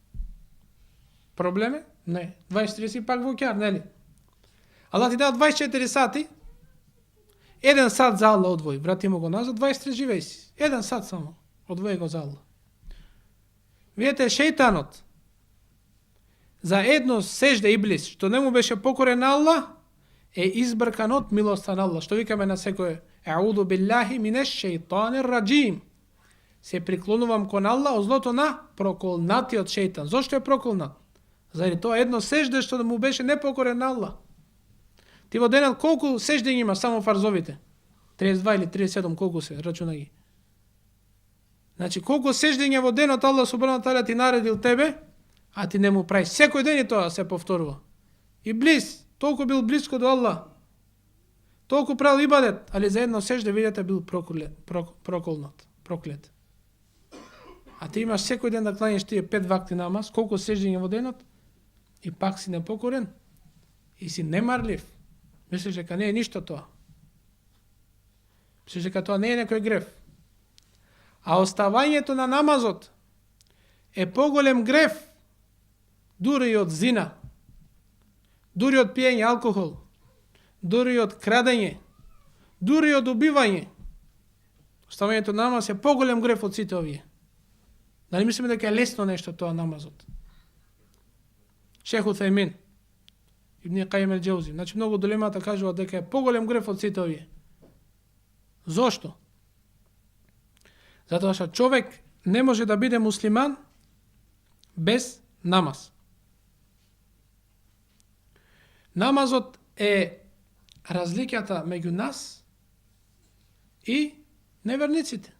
Проблем е? Не. 23 си пак во кјар, нели? Аллах ти дава 24 сати, 1 сат за Аллах одвои, врати му го назад, 23 живеј си. 1 сат само, одвои го за Аллах. Видете, шејтанот, за едно сежде иблис, што не му беше покорен на Аллах, е избркан од милоста на Аллах. Што викаме на секој, ауду биллахи минеш шејтанир раджим. Се приклонувам кон Аллах од злото на проколнатиот шејтан. Зошто е проколнат? Заради тоа едно сежде што му беше непокорен на Аллах. Ти во денот колку сеждења има само фарзовите? 32 или 37, колку се, рачуна ги. Значи, колку сеждења во денот Аллах субханаху ва таала ти наредил тебе, а ти не му прави. Секој ден и тоа се повторува. И близ, толку бил близко до Аллах. Толку правил ибадет, али за едно сежде, видите, бил проколнат, проклет. А ти имаш секој ден да кланеш тие 5 вакти намаз, колку сеждења во денот, и пак си непокорен, и си немарлив. Мислиш дека не е ништо тоа. Мислиш дека тоа не е некој греф. А оставањето на намазот е поголем греф дури од зина, дури од пиење алкохол, дури од крадење, дури од убивање. Оставањето на намаз е поголем греф од сите овие. Дали мислиме дека е лесно нешто тоа намазот? Шех Утајмин, Ибн Кајим ел-Џаузи, значи многу долемата кажува дека е поголем греф од сите овие. Зошто? Затоа што човек не може да биде муслиман без намаз. Намазот е разликата меѓу нас и неверниците.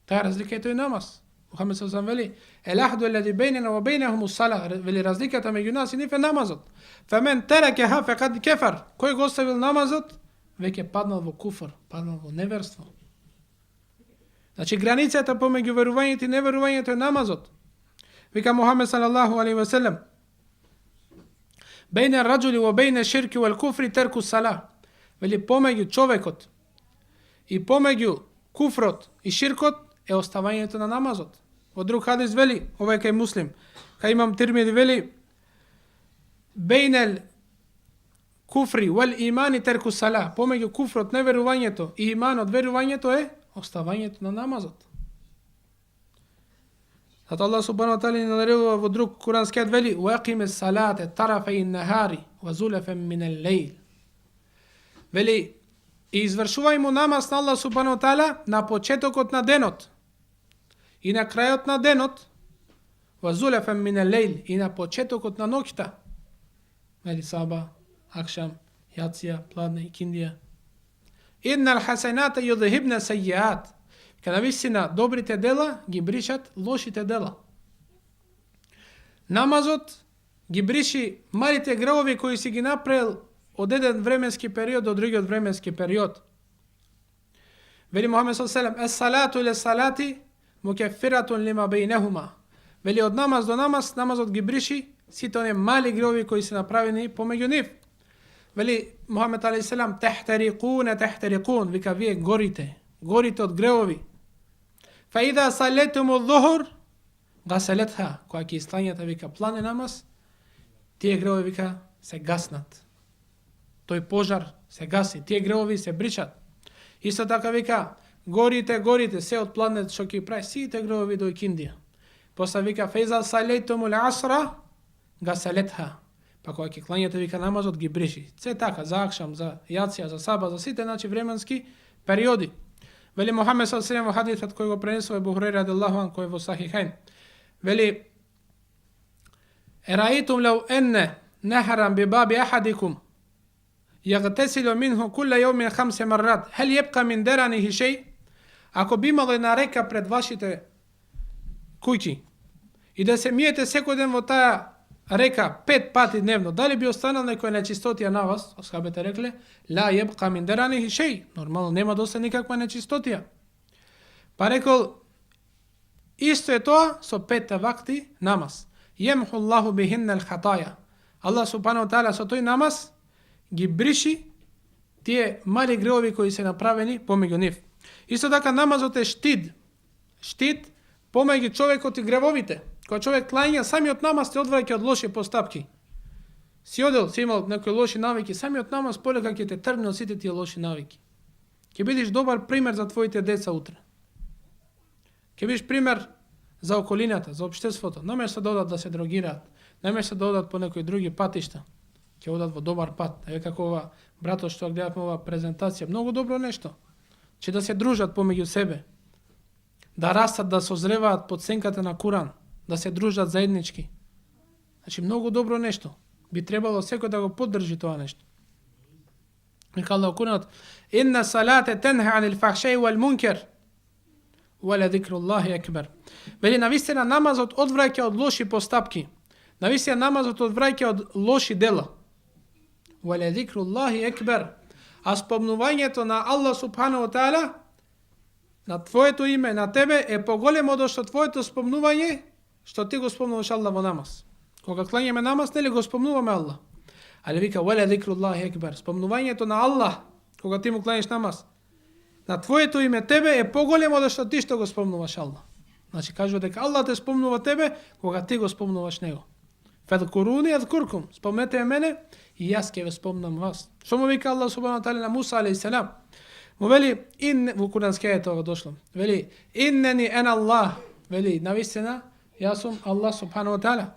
Таа разлика е тој намаз. Мухамед саллаллаху алейхи вели: "Ел-ахду аллади бейнана ва бейнахум ус-сала", вели разликата меѓу нас и нив е намазот. Фамен таракаха факад кафар. Кој го оставил намазот, веќе паднал во куфр, паднал во неверство. Значи границата помеѓу верувањето и неверувањето е намазот. Вика Мухамед саллаллаху алейхи ва селем: "Бейна раджули ва бейна ширки вал куфри терку сала". Вели помеѓу човекот и помеѓу куфрот и ширкот е оставањето на намазот. Во друг хадис вели, ова е кај Муслим, кај имам Тирмизи вели: "Бейнел куфри вал имани терку сала". Помеѓу куфрот, неверувањето, и иманот, верувањето е оставањето на намазот. Зато Аллах субханаху ва таала ни наредува во друг курански ајет вели: "Вaqim as-salata tarafayn nahari wa zulafan min al-layl". Вели и извршувај му намаз на Аллах субханаху ва таала на почетокот на денот и на крајот на денот, wa zulafan min al-layl, и на почетокот на ноќта. Вели саба, акшам, јација, пладне и киндија. Иннал хасаната юдхибна сайјат. Када вистина добрите дела ги бришат лошите дела. Намазот ги бриши малите гревови кои си ги направил од еден временски период до другиот временски период. Вели Мухамед саллаллаху алейхи ва селем: "Ес-салату лес-салати мукеффиратун лима бейнехума". Вели од намаз до намаз, намазот ги бриши сите оние мали гревови кои се направени помеѓу нив. Вели Мухамед алейхи селам: "Техтерикун", вика вие горите од гревови. Фаида салетуму ظهر غسلتها, кога ќе ислањата вика плане намаз, тие гревови вика се гаснат. Тој пожар се гаси, тие гревови се бришат. Исто така вика горите се од планет што ќе прави сите гревови до икиндија. После вика фаиза салетуму العصر غسلتها. Па кога ќе клањате вика намазот ги бриши. Се така за акшам, за јација, за саба, за сите значи временски периоди. Вели Мухамед саллаллаху алейхи во хадисот кој го пренесува Абу Хурайра радијаллаху ан кој е во Сахихајн. Вели Ераитум лау енне нехарам би баби ахадикум јагтесилу минху кулла јаумин 5 маррат хел јебка мин деранихи шеј. Ако би имало една река пред вашите куќи и да се миете секој ден во таа река 5 пати дневно, дали би останал некоја нечистотија на вас? Асхабите рекле, ла јебка мин деранихи шеј. Нормално нема да остане никаква нечистотија. Па рекол, исто е тоа со 5 вакти намаз. Јемху Аллаху бихинна л-хатаја. Allah subhanahu wa ta'ala со тој намаз ги бриши тие мали греови кои се направени помеѓу нив. Исто така намазот е штит. Штит помеѓу човекот и гревовите. Кога човек клања, самиот намаз те одвраќа од лоши постапки. Си одел, си имал некои лоши навики, самиот намаз полека ќе те тргне од сите тие лоши навики. Ќе бидеш добар пример за твоите деца утре. Ќе бидеш пример за околината, за општеството. Наместо да одат да се дрогираат, наместо да одат по некои други патишта, ќе одат во добар пат. Еве како ова брато што гледавме ова презентација, многу добро нешто. Че да се дружат помеѓу себе, да растат, да созреваат под сенката на Куран, да се дружат заеднички. Значи многу добро нешто. Би требало секој да го поддржи тоа нешто. Вика Аллах Куранот: "Инна салата тенха анил фахшај вал мункер, ва ла зикруллахи акбар." Вели навистина намазот одвраќа од лоши постапки. Навистина намазот одвраќа од лоши дела. Ва ла зикруллахи акбар. А спомнувањето на Аллах субхану ва таала, на твоето име, на тебе е поголемо од што твоето спомнување, што ти го спомнуваш Аллах во намаз. Кога клањаме намаз, нели го спомнуваме Аллах. Али вика вала зикруллахи акбар. Спомнувањето на Аллах, кога ти му клањаш намаз, на твоето име тебе е поголемо од што ти што го спомнуваш Аллах. Значи кажува дека Аллах те спомнува тебе кога ти го спомнуваш него. Фадкуруни адкуркум. Спомнете мене и јас ќе ве спомнам вас. Што му вика Аллах субхану ва таала на Муса алейхи селам? Му вели во курански ајет тоа дошло. Вели иннени ана Аллах. Вели навистина јас сум Аллах субхану ва таала.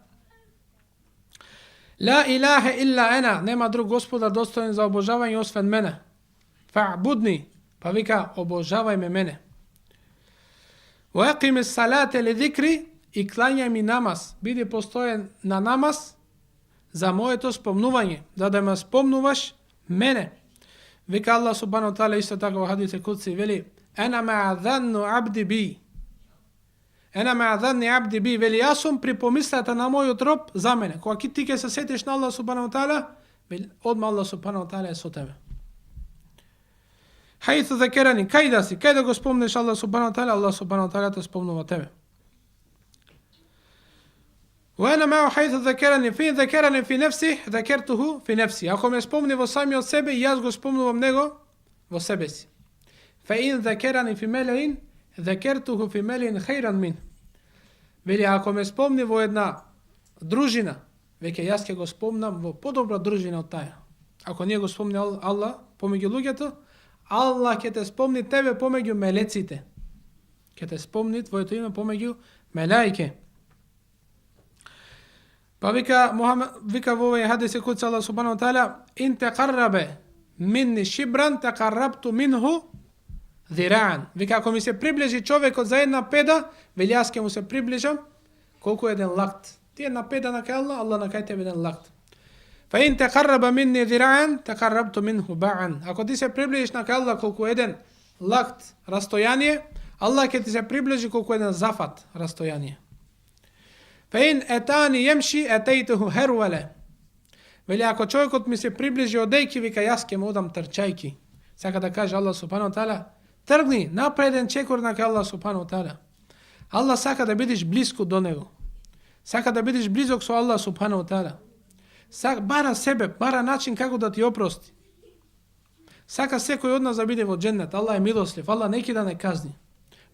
Ла илаха илла ана. Нема друг господар достоен за обожавање освен мене. Фа'будни. Па вика обожавај ме мене. Ва акими салате ли зикри. И клањај ми намаз, биди постоен на намаз за моето спомнување, за да ме спомнуваш мене. Вика Аллах субхану ва таала исто така во хадис кудси вели: "Ана ма занну абди би." Ана ма занни абди би, вели јас сум при помислата на мојот роб за мене. Кога ти ќе се сетиш на Аллах субхану ва таала, вели одма Аллах субхану ва таала е со тебе. Хајту закерани, кај да си, кај да го спомнеш Аллах субхану ва таала, Аллах субхану ва таала те спомнува тебе. وأنا معه حيث ذكرني في نفسي ذكرته في نفسي. Ако ме спомни во самиот себе, јас го спомнувам него во себе си. فإن ذكرني في ملئ ذكرته في ملئ خيرا منه. Вели ако ме спомни во една дружина, веќе јас ќе го спомнам во подобра дружина од таја. Ако ние го спомни Аллах помеѓу луѓето, Аллах ќе те спомни тебе помеѓу мелеците. Ќе те спомни твоето име помеѓу мелаике. Па вика во овој хадис куд Аллах субхану ва таала: "Ин тaqarraba minni shibran taqarrabtu minhu dhira'an." Вика ако ми се приближи човекот за една педа, вели јас ќе му се приближам колку еден лакт. Ти една педа на кај Аллах, Аллах на кај тебе еден лакт. Fa in taqarraba minni dhira'an taqarrabtu minhu ba'an. Ако ти се приближиш на кај Аллах колку еден лакт растојание, Аллах ќе ти се приближи колку еден зафат растојание. Фаин етани јемши етејтуху хервале. Вели ако човекот ми се приближи одејки, вика јас ќе му одам трчајки. Сака да каже Аллах субхану ва таала: тргни, направи еден чекор на Аллах субхану ва таала. Аллах сака да бидеш блиску до него. Сака да бидеш близок со Аллах субхану ва таала. Бара себе, бара начин како да ти опрости. Сака секој од нас да биде во џеннет. Аллах е милослив, Аллах неки да не казни.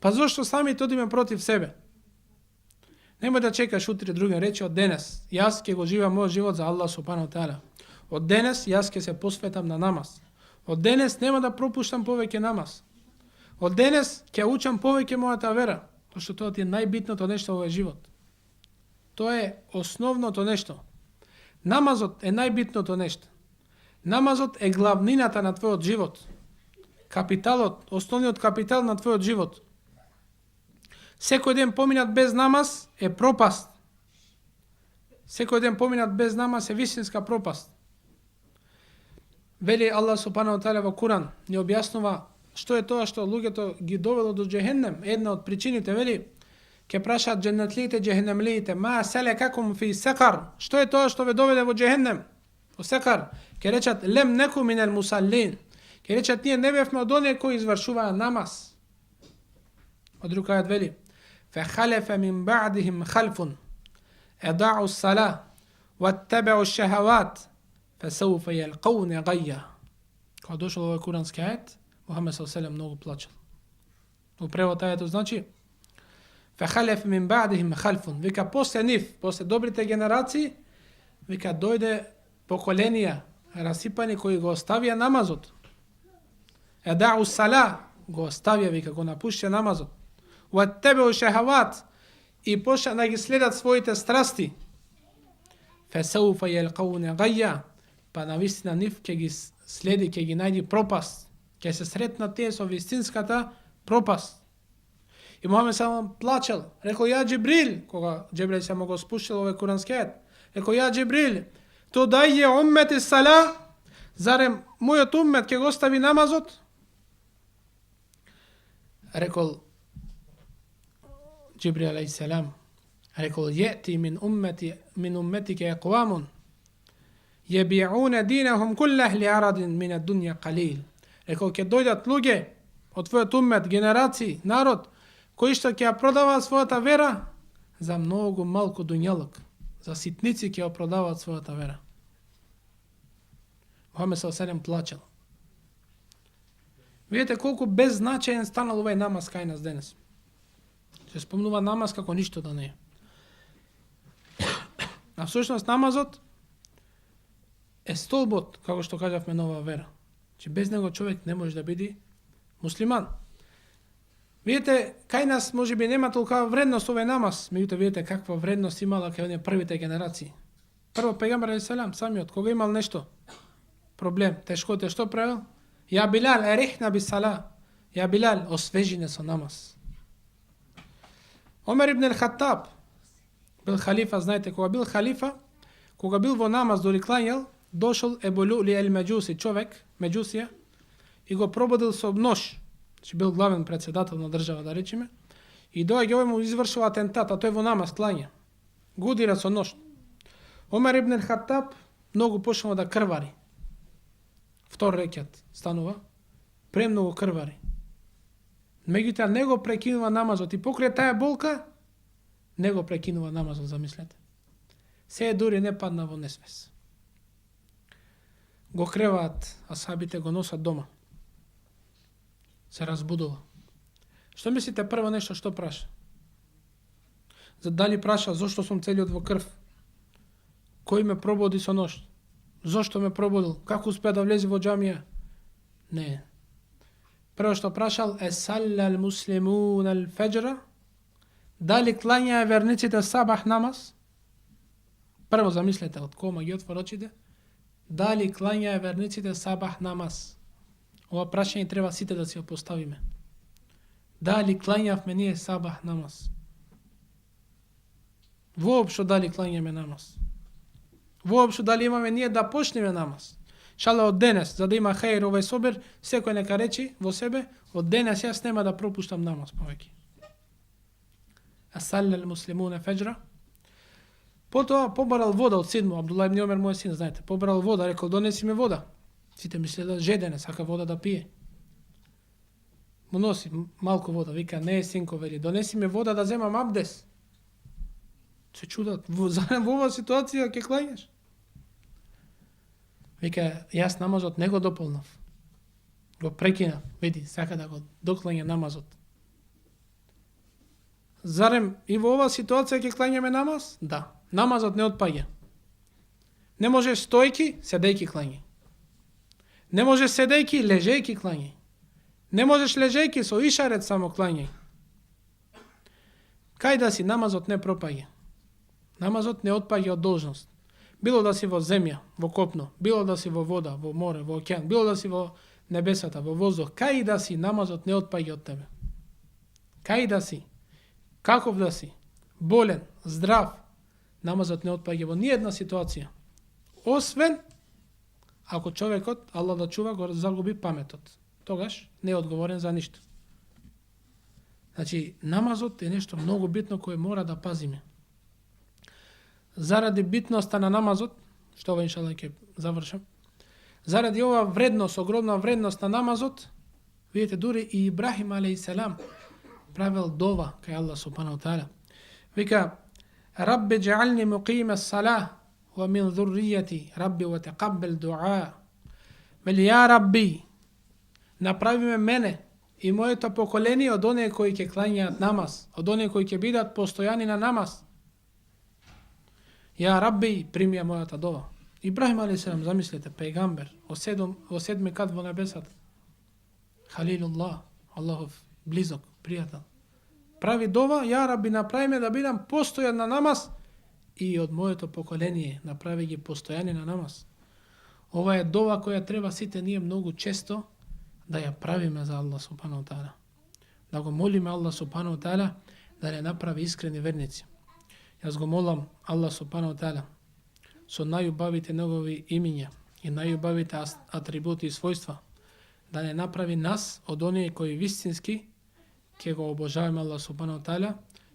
Па зошто самите одиме против себе? Немој да чекаш утре други речи од денес. Јас ќе го живеам мојот живот за Аллах субхану ва таала. Од денес јас ќе се посветам на намаз. Од денес нема да пропуштам повеќе намаз. Од денес ќе учам повеќе мојата вера, пошто тоа ти е најбитното нешто во овој живот. Тоа е основното нешто. Намазот е најбитното нешто. Намазот е главнината на твојот живот. Капиталот, основниот капитал на твојот живот. Секој ден поминат без намаз е пропаст. Секој ден поминат без намаз е вистинска пропаст. Вели Аллах субханаху ва таала во Куран, ни објаснува што е тоа што луѓето ги довело до џехеннем. Една од причините, вели, ќе прашаат џеннетлиите, џехеннемлиите, ма селекакум фи секар, што е тоа што ве доведе во џехеннем? Во секар, ќе речат лем неку минел мусаллин. Ќе речат ние не бевме од оние кои извршуваа намаз. Од друг ајат вели, فخلف من بعدهم خلف أضاعوا الصلاة واتبعوا الشهوات فسوف يلقون غيا. Кога дошол овој курански ајет, Мухамед саллаллаху алейхи многу плачел. У превод ајетот значи فخلف من بعدهم خلف, вика после нив, после добрите генерации, вика дојде поколенија расипани кои го оставија намазот. أضاعوا الصلاة, го оставија, вика го напуштија намазот. واتبعوا شهوات, и почна да ги следат своите страсти. فسوف يلقون غيا, па навистина нив ќе ги следи, ќе ги најди пропаст, ќе се сретнат тие со вистинската пропаст. И Мухамед салам плачел, рекол ја Џибрил, кога Џибрил се го спуштил овој курански ајет, рекол ја Џибрил, то даје уммет сала, зарем мојот уммет ќе го остави намазот? Рекол Џибрил алейхиссалам, рекол јети мин умметике еқвамун јебиуне динахум куллех ли арадин мин ad-dunya qalil. Рекол ќе дојдат луѓе од твојот уммет, генерации, народ, кои што ќе ја продаваат својата вера за многу малку дуњалук, за ситници ќе ја продаваат својата вера. Мухамед саллаллаху алейхи плачел. Видите колку беззначаен станал овој намаз кај нас денес. Се спомнува намаз како ништо да не е. А всушност намазот е столбот, како што кажавме, нова вера. Че без него човек не може да биде муслиман. Видите, кај нас може би нема толкова вредност овој намаз, меѓутоа видите каква вредност имала кај оние првите генерации. Прво пегамбер алейхиссалам самиот, кога имал нешто, проблем, тешкоте, што правил? Ја Билал, ерихна би сала. Ја Билал, освежи не со намаз. Омер ибн ал-Хаттаб бил халифа, знаете, кога бил халифа, кога бил во намаз дори кланјал, дошол Ебу Лули ел-Меджуси, човек, Меджусија, и го пробудил со нож, че бил главен председател на држава, да речеме, и доаѓа овој му извршил атентат, а тој во намаз клања. Го удира со нож. Омер ибн ал-Хаттаб многу почнал да крвари. Втор рекјат станува, премногу крвари. Меѓутоа не го прекинува намазот и покрај таа болка не го прекинува намазот, замислете. Се дури не падна во несвес. Го креваат, асхабите го носат дома. Се разбудува. Што мислите прво нешто што праша? За дали праша зошто сум целиот во крв? Кој ме пробуди со нож? Зошто ме пробудил? Како успеа да влезе во џамија? Не. Прво што прашал е саллал муслимун ал феджра, дали клањаа верниците сабах намаз? Прво замислете, од кома ги отвор очите, дали клањаа верниците сабах намаз? Ова прашање треба сите да си го поставиме. Дали клањавме ние сабах намаз? Воопшто дали клањаме намаз? Воопшто дали имаме ние да почнеме намаз? Шала од денес, за да има хајр овој собир, секој нека речи во себе, од денес јас нема да пропуштам намаз повеќе. Асаллал муслимуна феджра. Потоа побарал вода од сидмо, Абдулла ибн Омер мој син, знаете, побарал вода, рекол донеси ми вода. Сите мисле да жедене, сака вода да пие. Му носи малку вода, вика, не е синко, вели, донеси ми вода да земам абдес. Се чудат, во оваа ситуација ќе клањаш? Вика, јас намазот не го дополнав. Го прекинав, види, сака да го доклања намазот. Зарем и во оваа ситуација ќе клањаме намаз? Да. Намазот не отпаѓа. Не можеш стојки, седејки клањај. Не можеш седејки, лежејки клањај. Не можеш лежејки, со ишарет само клањај. Кај да си, намазот не пропаѓа. Намазот не отпаѓа од должност. Било да си во земја, во копно, било да си во вода, во море, во океан, било да си во небесата, во воздух, кај да си, намазот не отпаѓа од тебе. Кај да си, каков да си, болен, здрав, намазот не отпаѓа во ниједна ситуација. Освен ако човекот, Аллах да чува, го загуби паметот. Тогаш не е одговорен за ништо. Значи, намазот е нешто многу битно кое мора да пазиме. Заради битноста на намазот, што ова иншалла ќе завршам, заради ова вредност, огромна вредност на намазот, видите, дури и Ибрахим алейхиссалам правил дова кај Аллах субханаху таала. Вика: Рабби џеални муқима ссалах ва мин ذурријати Рабби ва тaqabbal дуа. Вели, ја Рабби, направи ме мене и моето поколение од оние кои ќе кланјаат намаз, од оние кои ќе бидат постојани на намаз. Ја Рабби, прими ја мојата дова. Ибрахим алейхиссалам, замислете, пејгамбер, во седми кат во небесата. Халилуллах, Аллахов близок, пријател. Прави дова, ја Рабби, направи ме да бидам постојан на намаз и од моето поколение направи ги постојани на намаз. Ова е дова која треба сите ние многу често да ја правиме за Аллах субханаху таала. Да го молиме Аллах субханаху таала да не направи искрени верници. Јас го молам Аллах субханаху таала со најубавите негови имиња и најубавите атрибути и својства да не направи нас од оние кои вистински ќе го обожаваме Аллах субханаху таала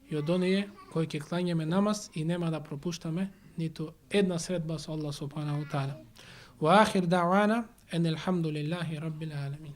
и од оние кои ќе клањаме намаз и нема да пропуштаме ниту една средба со Аллах субханаху таала. Wa akhir da'wana anil hamdulillahi rabbil alamin.